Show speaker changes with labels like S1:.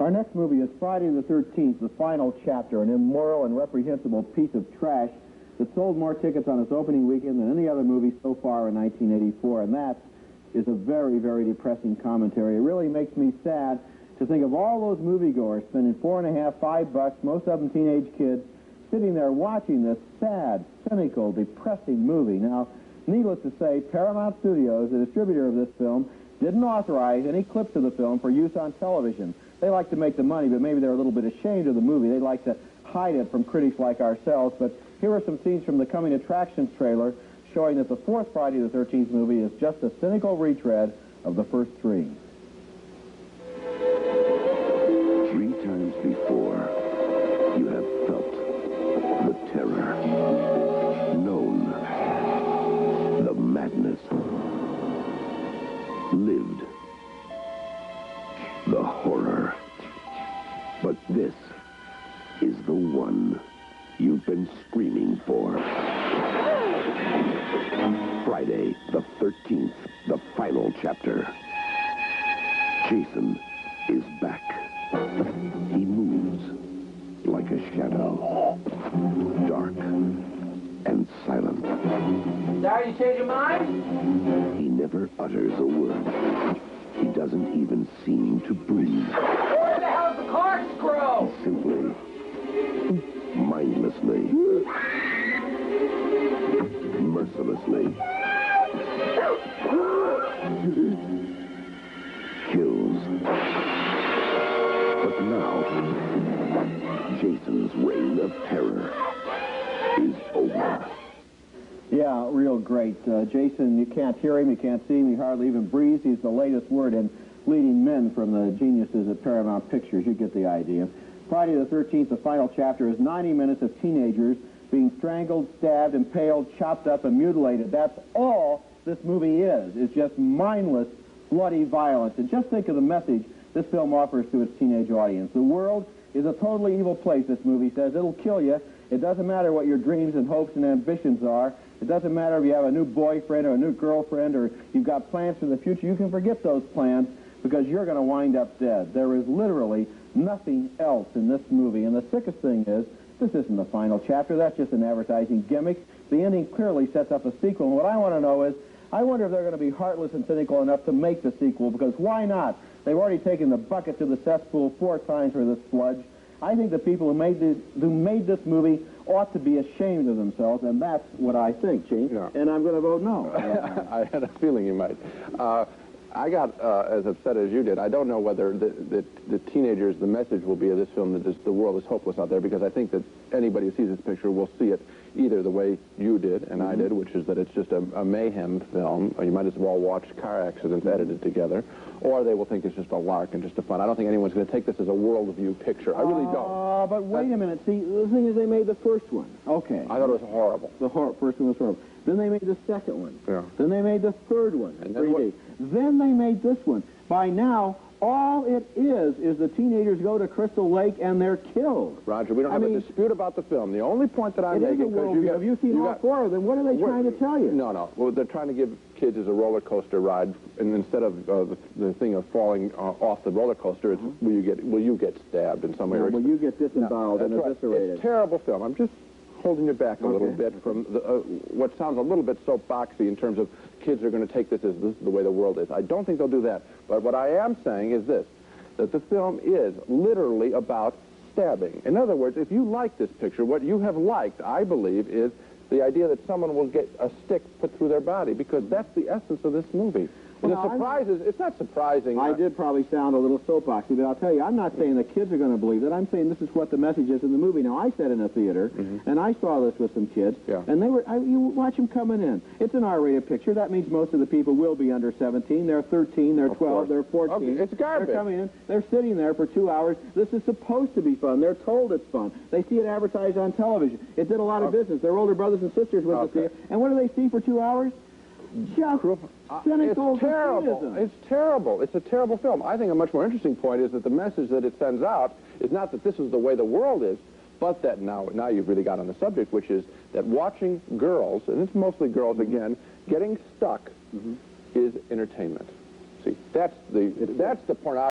S1: Our next movie is Friday the 13th, the final chapter, an immoral and reprehensible piece of trash that sold more tickets on its opening weekend than any other movie so far in 1984, and that is a very, very depressing commentary. It really makes me sad to think of all those moviegoers spending $4.50, $5, most of them teenage kids, sitting there watching this sad, cynical, depressing movie. Now, needless to say, Paramount Studios, the distributor of this film, didn't authorize any clips of the film for use on television. They like to make the money, but maybe they're a little bit ashamed of the movie. They like to hide it from critics like ourselves. But here are some scenes from the Coming Attractions trailer showing that the fourth Friday the 13th movie is just a cynical retread of the first three.
S2: 3 times before, you have felt the terror, known the madness, lived the horror. But this is the one you've been screaming for. Friday the 13th, the final chapter. Jason is back. He moves like a shadow, dark and silent.
S3: Sorry, you change your mind?
S2: He never utters a word. He doesn't even seem to breathe.
S3: Where the hell's the corkscrew?
S2: He simply, mindlessly, mercilessly kills. But now, Jason's reign of terror is over.
S1: Yeah, real great. Jason, you can't hear him, you can't see him, he hardly even breathes. He's the latest word in leading men from the geniuses at Paramount Pictures. You get the idea. Friday the 13th, the final chapter, is 90 minutes of teenagers being strangled, stabbed, impaled, chopped up, and mutilated. That's all this movie is. It's just mindless, bloody violence. And just think of the message this film offers to its teenage audience. The world is a totally evil place, this movie says. It'll kill you. It doesn't matter what your dreams and hopes and ambitions are. It doesn't matter if you have a new boyfriend or a new girlfriend or you've got plans for the future. You can forget those plans because you're going to wind up dead. There is literally nothing else in this movie. And the sickest thing is, this isn't the final chapter. That's just an advertising gimmick. The ending clearly sets up a sequel. And what I want to know is, I wonder if they're going to be heartless and cynical enough to make the sequel, because why not? They've already taken the bucket to the cesspool 4 times for this sludge. I think the people who made this movie ought to be ashamed of themselves, and that's what I think, Gene.
S4: Yeah.
S1: And I'm going to vote no.
S4: I had a feeling you might. I got as upset as you did. I don't know whether the teenagers, the message will be of this film that the world is hopeless out there, because I think that anybody who sees this picture will see it either the way you did and I did, which is that it's just a mayhem film, or you might as well watch car accidents edited together, or they will think it's just a lark and just a fun. I don't think anyone's going to take this as a worldview picture. I really don't.
S1: But wait a minute. See, the thing is, they made the first one. Okay.
S4: I thought it was horrible.
S1: The first one was horrible. Then they made the second one.
S4: Yeah.
S1: Then they made the third one.
S4: And then
S1: Then they made this one. By now, all it is the teenagers go to Crystal Lake and they're killed.
S4: Roger, we don't have a dispute about the film. The only point that I'm making...
S1: It is a worldview. Have you seen all 4 of them? What are they trying to tell you?
S4: No. What they're trying to give kids is a roller coaster ride, and instead of the thing of falling off the roller coaster, it's will you get stabbed in some way?
S1: Will you get disemboweled and eviscerated?
S4: It's a terrible film. I'm just holding you back a little bit from what sounds a little bit soapboxy in terms of kids are going to take this as this is the way the world is. I don't think they'll do that. But what I am saying is this, that the film is literally about stabbing. In other words, if you like this picture, what you have liked, I believe, is the idea that someone will get a stick put through their body, because that's the essence of this movie. And it's not surprising.
S1: I did probably sound a little soapboxy, but I'll tell you, I'm not saying the kids are going to believe it. I'm saying this is what the message is in the movie. Now, I sat in a theater, and I saw this with some kids, and you watch them coming in. It's an R-rated picture. That means most of the people will be under 17. They're 13, they're 12, they're 14.
S4: Okay, it's garbage.
S1: They're coming in. They're sitting there for 2 hours. This is supposed to be fun. They're told it's fun. They see it advertised on television. It did a lot of business. Their older brothers and sisters went to see it. And what do they see for 2 hours? Just cynical.
S4: It's terrible. It's terrible. It's a terrible film. I think a much more interesting point is that the message that it sends out is not that this is the way the world is, but that now you've really got on the subject, which is that watching girls, and it's mostly girls again, getting stuck is entertainment. See, that's the pornography.